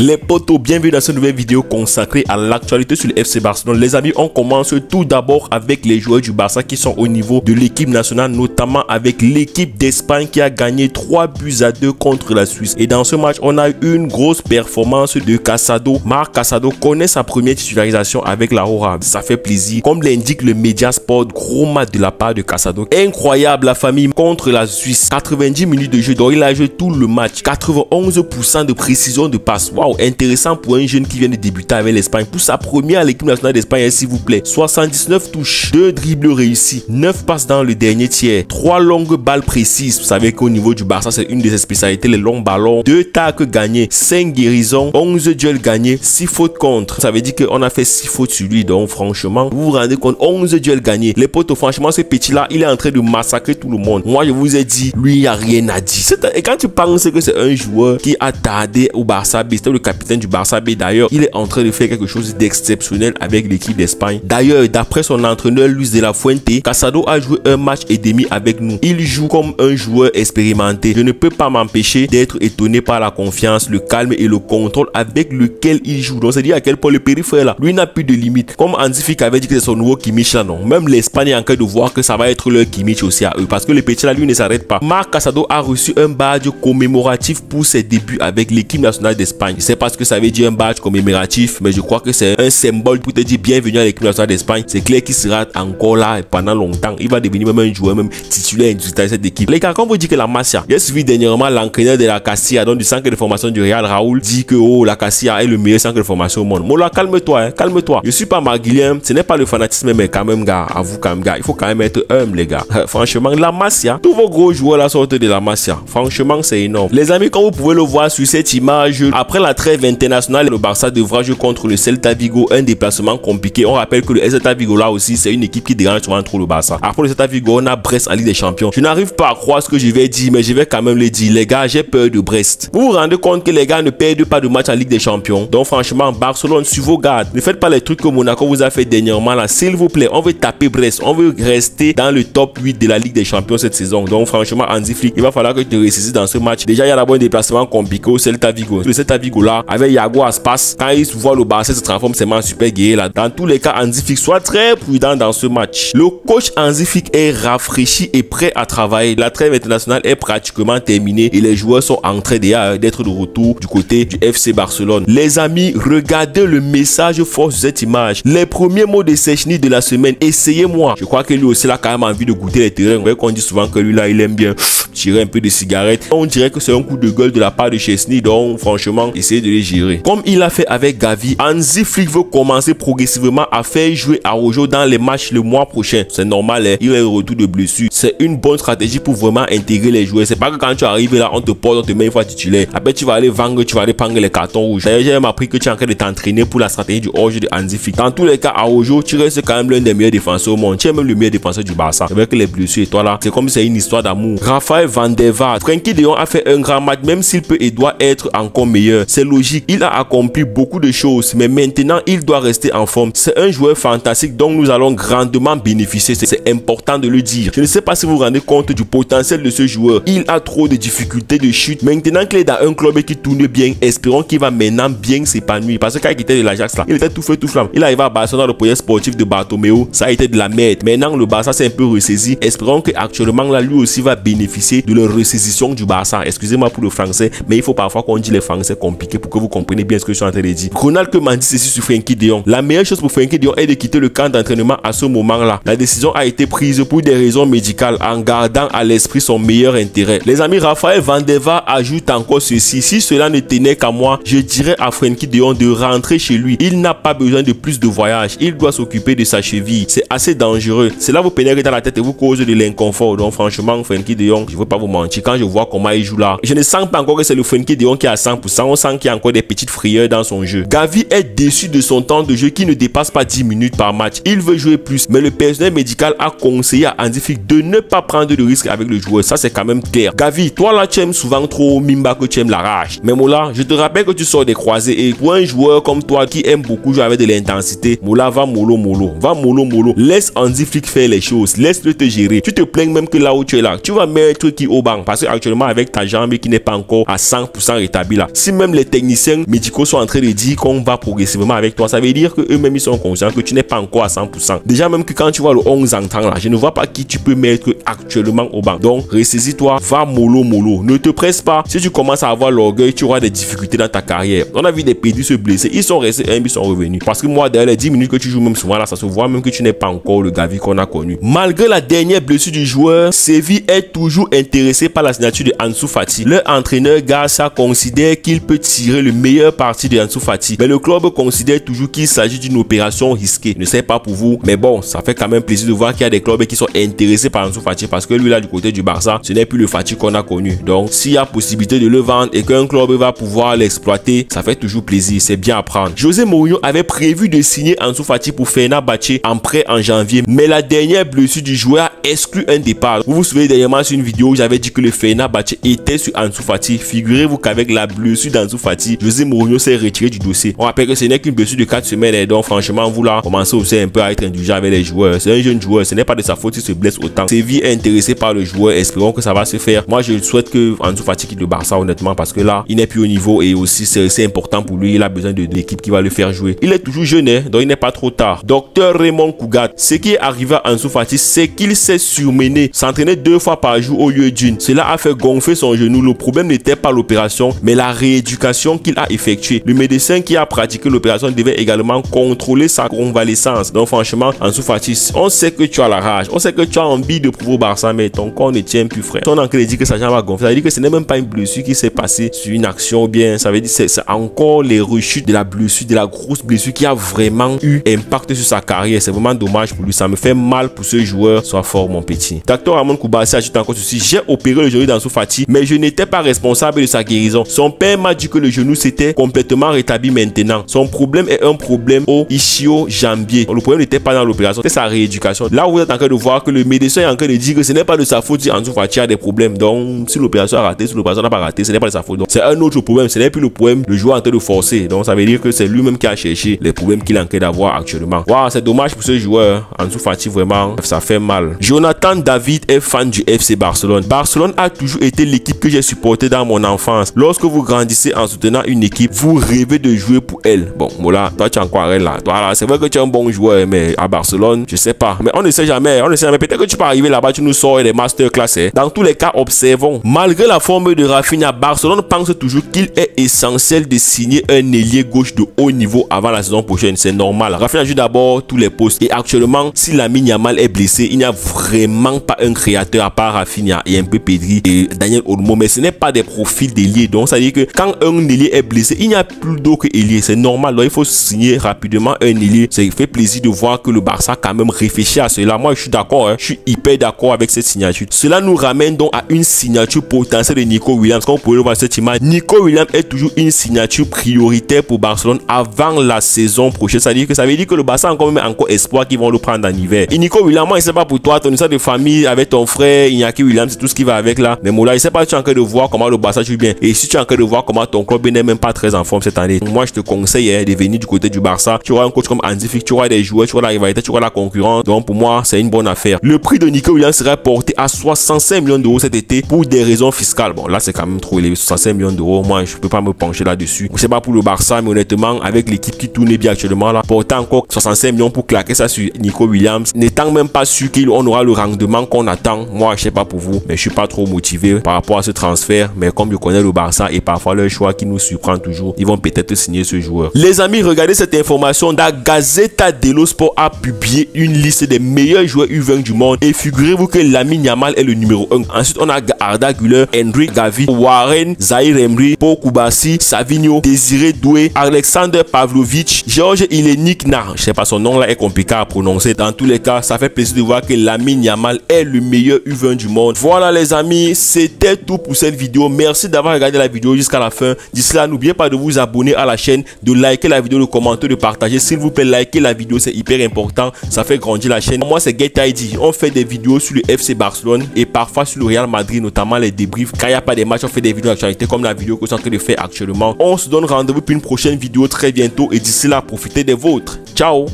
Les potos, bienvenue dans cette nouvelle vidéo consacrée à l'actualité sur le FC Barcelone. Les amis, on commence tout d'abord avec les joueurs du Barça qui sont au niveau de l'équipe nationale, notamment avec l'équipe d'Espagne qui a gagné 3-2 contre la Suisse. Et dans ce match, on a eu une grosse performance de Casado. Marc Casado connaît sa première titularisation avec la Roja. Ça fait plaisir. Comme l'indique le Mediasport, gros match de la part de Casado. Incroyable la famille contre la Suisse. 90 minutes de jeu, donc il a joué tout le match. 91% de précision de passe. Waouh, intéressant pour un jeune qui vient de débuter avec l'Espagne. Pour sa première à l'équipe nationale d'Espagne, s'il vous plaît. 79 touches, 2 dribbles réussis, 9 passes dans le dernier tiers, 3 longues balles précises. Vous savez qu'au niveau du Barça, c'est une de ses spécialités, les longs ballons. 2 tacles gagnés, 5 guérisons, 11 duels gagnés, 6 fautes contre. Ça veut dire qu'on a fait 6 fautes sur lui. Donc franchement, vous vous rendez compte, 11 duels gagnés. Les potos, franchement, ce petit-là, il est en train de massacrer tout le monde. Moi, je vous ai dit, lui, il n'y a rien à dire. Et quand tu penses que c'est un joueur qui a tardé au Barça B, c'était le capitaine du Barça B d'ailleurs, il est en train de faire quelque chose d'exceptionnel avec l'équipe d'Espagne. D'ailleurs, d'après son entraîneur Luis de la Fuente, Casado a joué un match et demi avec nous. Il joue comme un joueur expérimenté. Je ne peux pas m'empêcher d'être étonné par la confiance, le calme et le contrôle avec lequel il joue. Donc c'est dire à quel point le périphérique là, lui n'a plus de limite. Comme Hansi Flick avait dit que c'est son nouveau Kimmich là, non. Même l'Espagne est en train de voir que ça va être leur Kimmich aussi à eux, parce que le petit là, lui ne s'arrête pas. Marc Casado a reçu un badge commémoratif pour ses débuts avec l'équipe nationale d'Espagne. Je sais pas ce que ça veut dire un badge commémoratif, mais je crois que c'est un symbole pour te dire bienvenue à l'équipe nationale d'Espagne. C'est clair qu'il sera encore là pendant longtemps. Il va devenir même un joueur même titulaire de cette équipe. Les gars, quand vous dites que la Masia, j'ai suivi dernièrement l'entraîneur de la Castilla, donc du centre de formation du Real, Raoul, dit que oh, la Castilla est le meilleur centre de formation au monde. Mola, calme-toi, hein, calme-toi. Je suis pas Marguilien, ce n'est pas le fanatisme, mais quand même, gars, à vous quand même, gars, il faut quand même être humble, les gars. Franchement, la Masia, tous vos gros joueurs là sortent de la Masia. Franchement, c'est énorme. Les amis, comme vous pouvez le voir sur cette image, après la trêve internationale, le Barça devra jouer contre le Celta Vigo, un déplacement compliqué. On rappelle que le Celta Vigo là aussi, c'est une équipe qui dérange souvent trop le Barça. Après le Celta Vigo, on a Brest en Ligue des Champions. Je n'arrive pas à croire ce que je vais dire, mais je vais quand même le dire. Les gars, j'ai peur de Brest. Vous vous rendez compte que les gars ne perdent pas de match en Ligue des Champions? Donc franchement, Barcelone, sur vos gardes. Ne faites pas les trucs que Monaco vous a fait dernièrement là. S'il vous plaît, on veut taper Brest. On veut rester dans le top 8 de la Ligue des Champions cette saison. Donc franchement, Hansi Flick, il va falloir que tu te ressaisisses dans ce match. Déjà, il y a d'abord un déplacement compliqué au Celta Vigo. Le Celta Vigo là, avec Yago Aspas, quand il voit le Barça se transforme seulement en super guerrier là. Dans tous les cas, Hansi Flick soit très prudent dans ce match. Le coach Hansi Flick est rafraîchi et prêt à travailler. La trêve internationale est pratiquement terminée et les joueurs sont en train d'être de retour du côté du FC Barcelone. Les amis, regardez le message fort de cette image. Les premiers mots de Szczęsny de la semaine. Essayez-moi. Je crois que lui aussi a quand même envie de goûter les terrains. Vous voyez qu'on dit souvent que lui là, il aime bien tirer un peu de cigarette. On dirait que c'est un coup de gueule de la part de Szczęsny, donc franchement, essayez de les gérer. Comme il a fait avec Gavi, Hansi Flick veut commencer progressivement à faire jouer Araujo dans les matchs le mois prochain. C'est normal, hein? Il est au retour de blessure. C'est une bonne stratégie pour vraiment intégrer les joueurs. C'est pas que quand tu arrives là, on te porte, on te met une fois titulaire. Après, tu vas aller vendre, tu vas aller prendre les cartons rouges. D'ailleurs, j'ai même appris que tu es en train de t'entraîner pour la stratégie du hors-jeu de Hansi Flick. Dans tous les cas, Araujo, tu restes quand même l'un des meilleurs défenseurs au monde. Tu es même le meilleur défenseur du Barça. Avec les blessures et toi là, c'est comme si c'est une histoire d'amour. Raphaël Van der Vaart, Frenkie de Jong a fait un grand match, même s'il peut et doit être encore meilleur. C'est logique, il a accompli beaucoup de choses, mais maintenant il doit rester en forme. C'est un joueur fantastique dont nous allons grandement bénéficier. C'est important de le dire. Je ne sais pas si vous vous rendez compte du potentiel de ce joueur. Il a trop de difficultés de chute. Maintenant qu'il est dans un club qui tourne bien, espérons qu'il va maintenant bien s'épanouir. Parce que quand il était de l'Ajax là, il était tout feu tout flamme. Il arrive à Barcelone dans le projet sportif de Bartomeu. Ça a été de la merde. Maintenant le Barça s'est un peu ressaisi. Espérons qu'actuellement là, lui aussi va bénéficier de la ressaisissement du Barça. Excusez-moi pour le français, mais il faut parfois qu'on dise les français compliqués pour que vous compreniez bien ce que je suis en train de dire. Ronald Koeman dit ceci sur Frenkie de Jong. La meilleure chose pour Frenkie de Jong est de quitter le camp d'entraînement à ce moment-là. La décision a été prise pour des raisons médicales en gardant à l'esprit son meilleur intérêt. Les amis, Raphaël Van der Vaart ajoute encore ceci. Si cela ne tenait qu'à moi, je dirais à Frenkie de Jong de rentrer chez lui. Il n'a pas besoin de plus de voyages. Il doit s'occuper de sa cheville. C'est assez dangereux. Cela vous pénètre dans la tête et vous cause de l'inconfort. Donc franchement, Frenkie de Jong, je ne veux pas vous mentir. Quand je vois comment il joue là, je ne sens pas encore que c'est le Frenkie de Jong qui est à 100%. On sent qu'il y a encore des petites frayeurs dans son jeu. Gavi est déçu de son temps de jeu qui ne dépasse pas 10 minutes par match. Il veut jouer plus, mais le personnel médical a conseillé à Hansi Flick de ne pas prendre de risque avec le joueur. Ça, c'est quand même clair. Gavi, toi là, tu aimes souvent trop Mimba, que tu aimes la rage. Mais Mola, je te rappelle que tu sors des croisés et pour un joueur comme toi qui aime beaucoup jouer avec de l'intensité, Mola, va mollo. Va mollo. Laisse Hansi Flick faire les choses. Laisse-le te gérer. Tu te plains même que là où tu es là, tu vas mettre qui au banc parce que actuellement avec ta jambe qui n'est pas encore à 100% rétablie là. Si même les techniciens médicaux sont en train de dire qu'on va progressivement avec toi, ça veut dire que eux-mêmes ils sont conscients que tu n'es pas encore à 100%. Déjà même que quand tu vois le 11 entrant là, je ne vois pas qui tu peux mettre actuellement au banc. Donc ressaisis-toi, va mollo. Ne te presse pas. Si tu commences à avoir l'orgueil, tu auras des difficultés dans ta carrière. On a vu des pédis se blesser, ils sont restés ils sont revenus. Parce que moi, derrière les 10 minutes que tu joues même souvent là, ça se voit même que tu n'es pas encore le Gavi qu'on a connu. Malgré la dernière blessure du joueur, Séville est toujours intéressé par la signature de Ansu Fati. Leur entraîneur Garcia considère qu'il peut tirer le meilleur parti de Ansu Fati. Mais le club considère toujours qu'il s'agit d'une opération risquée. Je ne sais pas pour vous, mais bon, ça fait quand même plaisir de voir qu'il y a des clubs qui sont intéressés par Ansu Fati parce que lui là du côté du Barça, ce n'est plus le Fati qu'on a connu. Donc s'il y a possibilité de le vendre et qu'un club va pouvoir l'exploiter, ça fait toujours plaisir, c'est bien à prendre. José Mourinho avait prévu de signer Ansu Fati pour Fenerbahçe en prêt en janvier, mais la dernière blessure du joueur a exclu un départ. Vous vous souvenez dernièrement sur une vidéo où j'avais dit que le Fenerbahçe était sur Ansu Fati. Figurez-vous qu'avec la blessure d'Ansu Fati, José Mourinho s'est retiré du dossier. On rappelle que ce n'est qu'une blessure de 4 semaines et donc franchement vous là commencez aussi un peu à être indulgent avec les joueurs. C'est un jeune joueur, ce n'est pas de sa faute s'il se blesse autant. Séville est intéressé par le joueur, espérons que ça va se faire. Moi je souhaite que Ansu Fati quitte le Barça honnêtement parce que là il n'est plus au niveau et aussi c'est important pour lui, il a besoin de l'équipe qui va le faire jouer. Il est toujours jeune hein, donc il n'est pas trop tard. Docteur Raymond Kougat, ce qui est arrivé à Ansu Fati, c'est qu'il s'est surmené, s'entraîner 2 fois par jour au lieu d'une. Cela a fait gonfler son genou. Le problème n'était pas l'opération mais la rééducation qu'il a effectuée. Le médecin qui a pratiqué l'opération devait également contrôler sa convalescence. Donc franchement Ansu Fati, on sait que tu as la rage, on sait que tu as envie de prouver au Barça mais ton corps ne tient plus frère. Ton encre dit que ça va gonfler, ça veut dire que ce n'est même pas une blessure qui s'est passée sur une action ou bien ça veut dire c'est encore les rechutes de la blessure, de la grosse blessure qui a vraiment eu impact sur sa carrière. C'est vraiment dommage pour lui, ça me fait mal pour ce joueur. Sois fort mon petit. Docteur Ramon Koubassi ajoute encore ceci: j'ai opéré le genou d'Ansu Fati mais je n'étais pas responsable de sa guérison. Son père m'a dit que le genou s'était complètement rétabli maintenant. Son problème est un problème au ischio-jambier. Le problème n'était pas dans l'opération, c'est sa rééducation. Là où vous êtes en train de voir que le médecin est en train de dire que ce n'est pas de sa faute si Ansu Fati a des problèmes. Donc si l'opération a raté, si l'opération n'a pas raté, ce n'est pas de sa faute. Donc c'est un autre problème, ce n'est plus le problème le joueur en train de forcer. Donc ça veut dire que c'est lui-même qui a cherché les problèmes qu'il est en train d'avoir actuellement. Wow, c'est dommage pour ce joueur. Ansu Fati vraiment, ça fait mal. Jonathan David est fan du FC Barcelone. Barcelone a toujours été l'équipe que j'ai supportée dans mon enfance. Lorsque vous grandissez en soutenant une équipe, vous rêvez de jouer pour elle. Bon, voilà, toi tu es encore là. Voilà, c'est vrai que tu es un bon joueur, mais à Barcelone, je sais pas. Mais on ne sait jamais, Peut-être que tu peux arriver là-bas, tu nous sors des masterclass. Hein. Dans tous les cas, observons. Malgré la forme de Rafinha, Barcelone pense toujours qu'il est essentiel de signer un ailier gauche de haut niveau avant la saison prochaine. C'est normal. Rafinha joue d'abord tous les postes. Et actuellement, si Lamine Yamal est blessé, il n'y a vraiment pas un créateur à part Rafinha et un peu Pedri et Daniel Olmo. Mais ce n'est pas des profils d'ailier. Donc, ça veut dire que quand un ailier est blessé, il n'y a plus d'autres ailiers. C'est normal. Donc, il faut signer rapidement un ailier. Ça fait plaisir de voir que le Barça quand même réfléchit à cela. Moi, je suis d'accord. Hein. Je suis hyper d'accord avec cette signature. Cela nous ramène donc à une signature potentielle de Nico Williams. Comme vous pouvez le voir cette image, Nico Williams est toujours une signature prioritaire pour Barcelone avant la saison prochaine. Ça veut dire que le Barça a encore espoir qu'ils vont le prendre en hiver. Et Nico Williams, moi, je sais pas pour toi, ton histoire de famille avec ton frère Iñaki Williams, c'est tout ce qui va avec là. Mais moi, je sais pas, tu es en train de voir comment le Barça joue bien. Et si tu es en train de voir comment ton club n'est même pas très en forme cette année, moi, je te conseille de venir du côté du Barça. Tu auras un coach comme Hansi Flick, tu auras des joueurs, tu auras la rivalité, tu auras la concurrence. Donc, pour moi, c'est une bonne affaire. Le prix de Nico Williams sera porté à 65 millions d'euros cet été pour des raisons fiscales. Bon, là, c'est quand même trop élevé, 65 millions d'euros. Moi, je peux pas me pencher là-dessus. Je sais pas pour le Barça, mais honnêtement, avec l'équipe qui tourne bien actuellement là, porter encore 65 millions pour claquer ça sur Nico Williams, n'étant même pas sûr qu'on aura le rendement qu'on attend. Moi, je sais pas pour vous, mais je suis pas trop motivé par rapport à ce transfert. Mais comme je connais le Barça et parfois leur choix qui nous surprend toujours, ils vont peut-être signer ce joueur. Les amis, regardez cette information. La Gazzetta dello Sport a publié une liste des meilleurs joueurs U20 du monde et figurez-vous que Lamine Yamal est le numéro 1. Ensuite, on a Arda Güler, Henrik Gavi, Warren, Zahir Emery, Paul Koubassi, Savinho, Désiré Doué, Alexander Pavlovic, Georges Ilenikna. Je sais pas, son nom là est compliqué à prononcer. Dans tous les cas, ça fait plaisir de voir que Lamine Yamal est le meilleur U20 du monde. Voilà les amis, c'était tout pour cette vidéo. Merci d'avoir regardé la vidéo jusqu'à la fin. D'ici là, n'oubliez pas de vous abonner à la chaîne, de liker la vidéo, de commenter, de partager. S'il vous plaît, likez la vidéo, c'est hyper important. Ça fait grandir la chaîne. Moi, c'est GetID. On fait des vidéos sur le FC Barcelone et parfois sur le Real Madrid, notamment les débriefs. Quand il n'y a pas de matchs, on fait des vidéos d'actualité comme la vidéo que je suis en train de faire actuellement. On se donne rendez-vous pour une prochaine vidéo très bientôt et d'ici là, profitez des vôtres. Ciao!